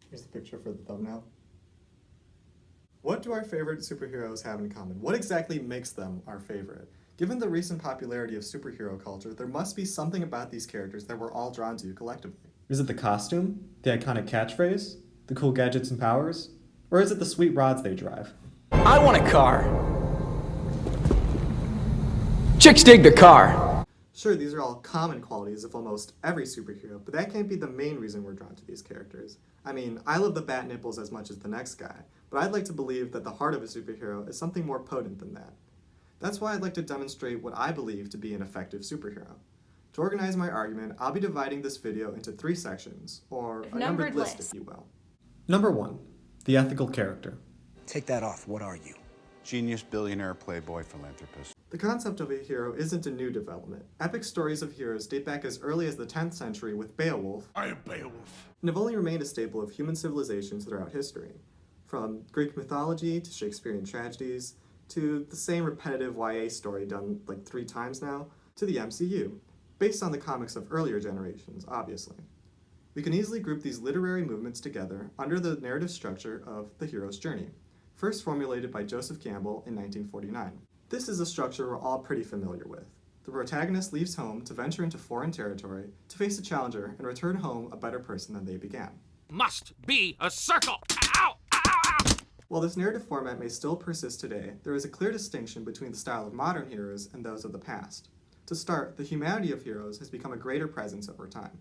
Here's the picture for the thumbnail. What do our favorite superheroes have in common? What exactly makes them our favorite? Given the recent popularity of superhero culture, there must be something about these characters that we're all drawn to collectively. Is it the costume? The iconic catchphrase? The cool gadgets and powers? Or is it the sweet rods they drive? I want a car. Chicks dig the car. Sure, these are all common qualities of almost every superhero, but that can't be the main reason we're drawn to these characters. I mean, I love the bat nipples as much as the next guy, but I'd like to believe that the heart of a superhero is something more potent than that. That's why I'd like to demonstrate what I believe to be an effective superhero. To organize my argument, I'll be dividing this video into 3 sections, or a numbered list, if you will. Number 1. The ethical character. Take that off. What are you? Genius, billionaire, playboy, philanthropist. The concept of a hero isn't a new development. Epic stories of heroes date back as early as the 10th century with Beowulf. I am Beowulf. And have only remained a staple of human civilizations throughout history. From Greek mythology to Shakespearean tragedies, to the same repetitive YA story done like 3 times now, to the MCU, based on the comics of earlier generations, obviously. We can easily group these literary movements together under the narrative structure of the hero's journey, first formulated by Joseph Campbell in 1949. This is a structure we're all pretty familiar with. The protagonist leaves home to venture into foreign territory, to face a challenger, and return home a better person than they began. Must be a circle! Ow! Ow! Ow! While this narrative format may still persist today, there is a clear distinction between the style of modern heroes and those of the past. To start, the humanity of heroes has become a greater presence over time.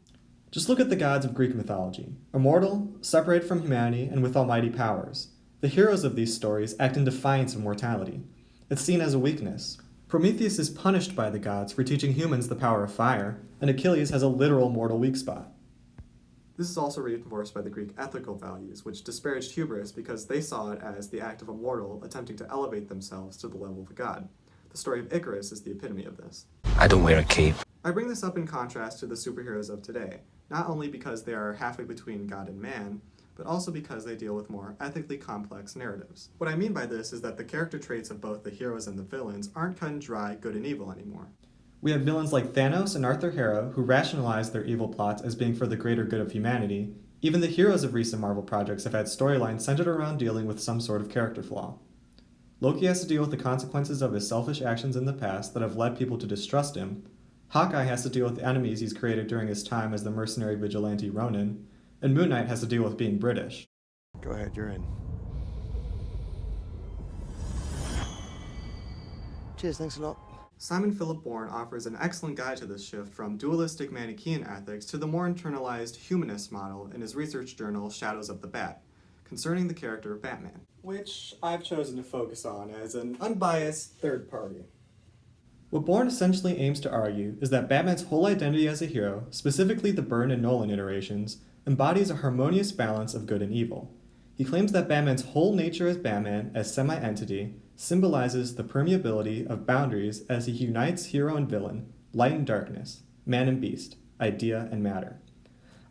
Just look at the gods of Greek mythology. Immortal, separated from humanity, and with almighty powers. The heroes of these stories act in defiance of mortality. It's seen as a weakness. Prometheus is punished by the gods for teaching humans the power of fire, and Achilles has a literal mortal weak spot. This is also reinforced by the Greek ethical values, which disparaged hubris because they saw it as the act of a mortal attempting to elevate themselves to the level of a god. The story of Icarus is the epitome of this. I don't wear a cape. I bring this up in contrast to the superheroes of today, not only because they are halfway between God and man, but also because they deal with more ethically complex narratives. What I mean by this is that the character traits of both the heroes and the villains aren't cut and dry good and evil anymore. We have villains like Thanos and Arthur Harrow who rationalize their evil plots as being for the greater good of humanity. Even the heroes of recent Marvel projects have had storylines centered around dealing with some sort of character flaw. Loki has to deal with the consequences of his selfish actions in the past that have led people to distrust him. Hawkeye has to deal with the enemies he's created during his time as the mercenary vigilante Ronin. And Moon Knight has to deal with being British. Go ahead, you're in. Cheers, thanks a lot. Simon Philip Bourne offers an excellent guide to this shift from dualistic Manichaean ethics to the more internalized humanist model in his research journal Shadows of the Bat, concerning the character of Batman, which I've chosen to focus on as an unbiased third party. What Bourne essentially aims to argue is that Batman's whole identity as a hero, specifically the Byrne and Nolan iterations, embodies a harmonious balance of good and evil. He claims that Batman's whole nature as Batman, as semi-entity, symbolizes the permeability of boundaries as he unites hero and villain, light and darkness, man and beast, idea and matter.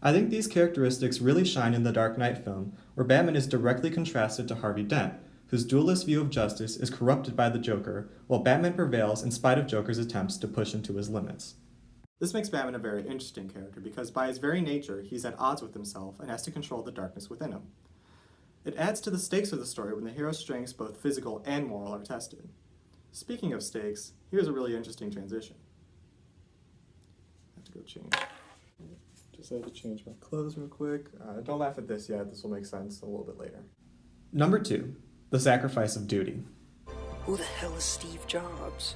I think these characteristics really shine in the Dark Knight film, where Batman is directly contrasted to Harvey Dent, whose dualist view of justice is corrupted by the Joker, while Batman prevails in spite of Joker's attempts to push him to his limits. This makes Batman a very interesting character because by his very nature, he's at odds with himself and has to control the darkness within him. It adds to the stakes of the story when the hero's strengths, both physical and moral, are tested. Speaking of stakes, here's a really interesting transition. I have to go change. Just had to change my clothes real quick. Don't laugh at this yet, this will make sense a little bit later. Number 2. The sacrifice of duty. Who the hell is Steve Jobs?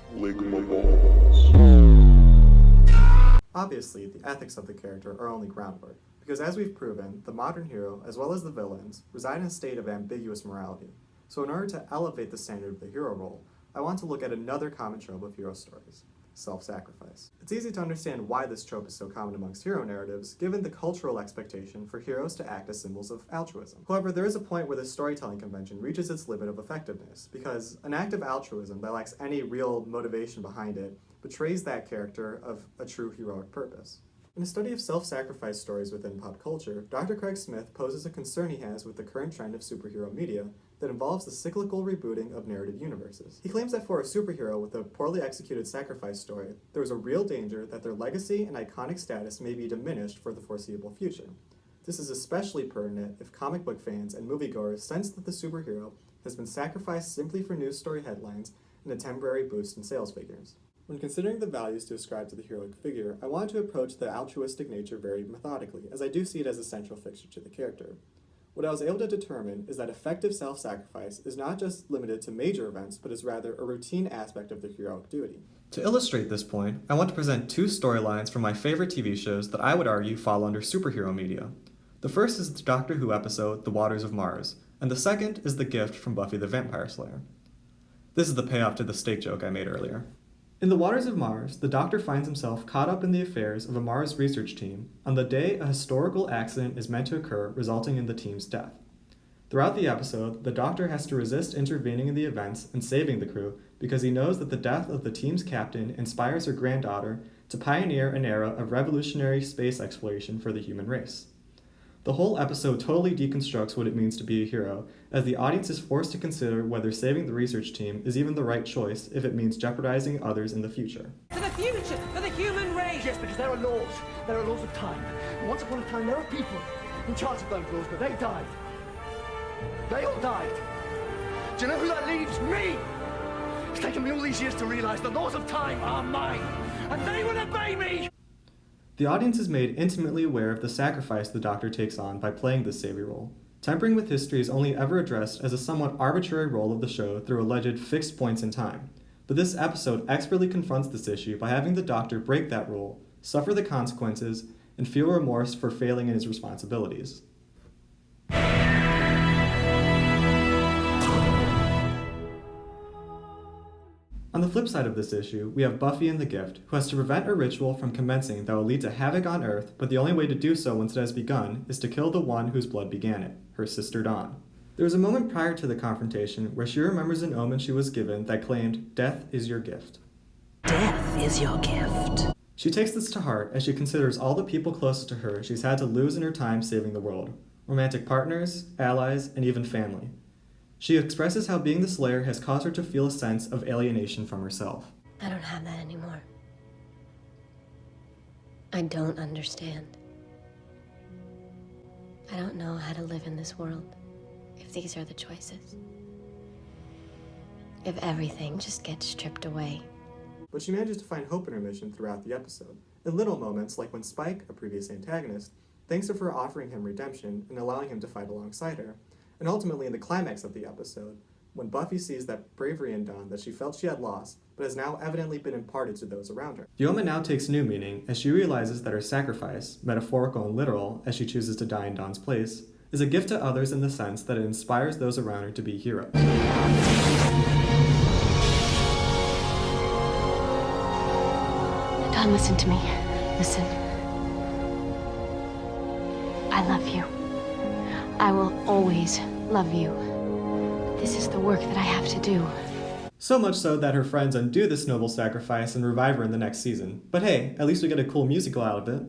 Obviously, the ethics of the character are only groundwork, because as we've proven, the modern hero, as well as the villains, reside in a state of ambiguous morality. So in order to elevate the standard of the hero role, I want to look at another common trope of hero stories: self-sacrifice. It's easy to understand why this trope is so common amongst hero narratives, given the cultural expectation for heroes to act as symbols of altruism. However, there is a point where this storytelling convention reaches its limit of effectiveness, because an act of altruism that lacks any real motivation behind it betrays that character of a true heroic purpose. In a study of self-sacrifice stories within pop culture, Dr. Craig Smith poses a concern he has with the current trend of superhero media that involves the cyclical rebooting of narrative universes. He claims that for a superhero with a poorly executed sacrifice story, there is a real danger that their legacy and iconic status may be diminished for the foreseeable future. This is especially pertinent if comic book fans and moviegoers sense that the superhero has been sacrificed simply for news story headlines and a temporary boost in sales figures. When considering the values to ascribe to the heroic figure, I wanted to approach the altruistic nature very methodically, as I do see it as a central fixture to the character. What I was able to determine is that effective self-sacrifice is not just limited to major events, but is rather a routine aspect of the heroic duty. To illustrate this point, I want to present two storylines from my favorite TV shows that I would argue fall under superhero media. The first is the Doctor Who episode, The Waters of Mars, and the second is The Gift from Buffy the Vampire Slayer. This is the payoff to the steak joke I made earlier. In The Waters of Mars, the Doctor finds himself caught up in the affairs of a Mars research team on the day a historical accident is meant to occur, resulting in the team's death. Throughout the episode, the Doctor has to resist intervening in the events and saving the crew because he knows that the death of the team's captain inspires her granddaughter to pioneer an era of revolutionary space exploration for the human race. The whole episode totally deconstructs what it means to be a hero, as the audience is forced to consider whether saving the research team is even the right choice if it means jeopardizing others in the future. For the future, for the human race! Yes, because there are laws. There are laws of time. And once upon a time, there were people in charge of those laws, but they died. They all died. Do you know who that leaves? Me! It's taken me all these years to realize the laws of time are mine, and they will obey me! The audience is made intimately aware of the sacrifice the Doctor takes on by playing this savior role. Tempering with history is only ever addressed as a somewhat arbitrary role of the show through alleged fixed points in time. But this episode expertly confronts this issue by having the Doctor break that rule, suffer the consequences, and feel remorse for failing in his responsibilities. On the flip side of this issue, we have Buffy in The Gift, who has to prevent a ritual from commencing that will lead to havoc on Earth, but the only way to do so once it has begun is to kill the one whose blood began it, her sister Dawn. There is a moment prior to the confrontation where she remembers an omen she was given that claimed, "Death is your gift." Death is your gift. She takes this to heart as she considers all the people closest to her she's had to lose in her time saving the world. Romantic partners, allies, and even family. She expresses how being the Slayer has caused her to feel a sense of alienation from herself. I don't have that anymore. I don't understand. I don't know how to live in this world if these are the choices. If everything just gets stripped away. But she manages to find hope in her mission throughout the episode, in little moments like when Spike, a previous antagonist, thanks her for offering him redemption and allowing him to fight alongside her, and ultimately in the climax of the episode, when Buffy sees that bravery in Dawn that she felt she had lost, but has now evidently been imparted to those around her. The omen now takes new meaning as she realizes that her sacrifice, metaphorical and literal as she chooses to die in Dawn's place, is a gift to others in the sense that it inspires those around her to be heroes. Dawn, listen to me. Listen. I love you. I will always love you. This is the work that I have to do. So much so that her friends undo this noble sacrifice and revive her in the next season. But hey, at least we get a cool musical out of it.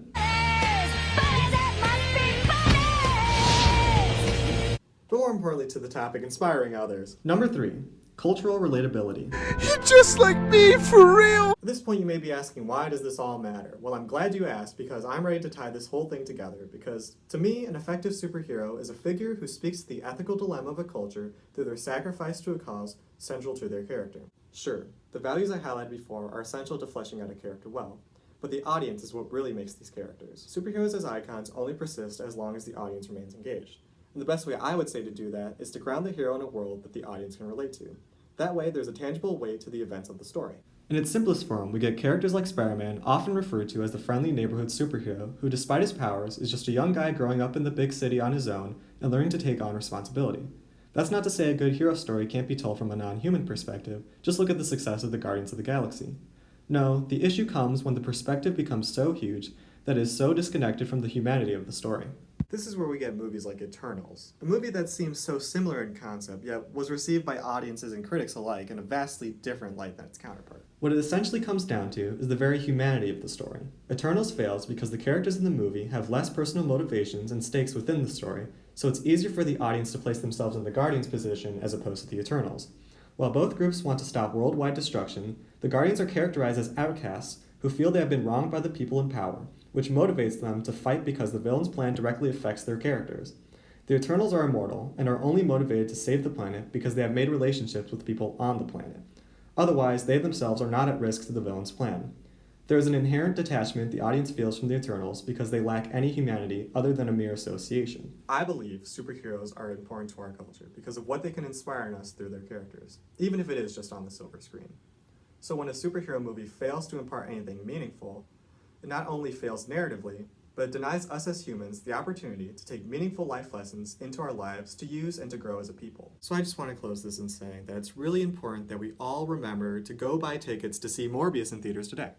But more importantly to the topic, inspiring others. Number 3, cultural relatability. You're just like me, for real! At this point you may be asking, why does this all matter? Well, I'm glad you asked, because I'm ready to tie this whole thing together, because to me, an effective superhero is a figure who speaks to the ethical dilemma of a culture through their sacrifice to a cause central to their character. Sure, the values I highlighted before are essential to fleshing out a character well, but the audience is what really makes these characters. Superheroes as icons only persist as long as the audience remains engaged. And the best way I would say to do that is to ground the hero in a world that the audience can relate to. That way, there's a tangible weight to the events of the story. In its simplest form, we get characters like Spider-Man, often referred to as the friendly neighborhood superhero, who despite his powers is just a young guy growing up in the big city on his own and learning to take on responsibility. That's not to say a good hero story can't be told from a non-human perspective, just look at the success of the Guardians of the Galaxy. No, the issue comes when the perspective becomes so huge that it is so disconnected from the humanity of the story. This is where we get movies like Eternals, a movie that seems so similar in concept, yet was received by audiences and critics alike in a vastly different light than its counterpart. What it essentially comes down to is the very humanity of the story. Eternals fails because the characters in the movie have less personal motivations and stakes within the story, so it's easier for the audience to place themselves in the Guardians' position as opposed to the Eternals. While both groups want to stop worldwide destruction, the Guardians are characterized as outcasts who feel they have been wronged by the people in power, which motivates them to fight because the villain's plan directly affects their characters. The Eternals are immortal and are only motivated to save the planet because they have made relationships with people on the planet. Otherwise, they themselves are not at risk to the villain's plan. There is an inherent detachment the audience feels from the Eternals because they lack any humanity other than a mere association. I believe superheroes are important to our culture because of what they can inspire in us through their characters, even if it is just on the silver screen. So when a superhero movie fails to impart anything meaningful, it not only fails narratively, but it denies us as humans the opportunity to take meaningful life lessons into our lives to use and to grow as a people. So I just want to close this in saying that it's really important that we all remember to go buy tickets to see Morbius in theaters today.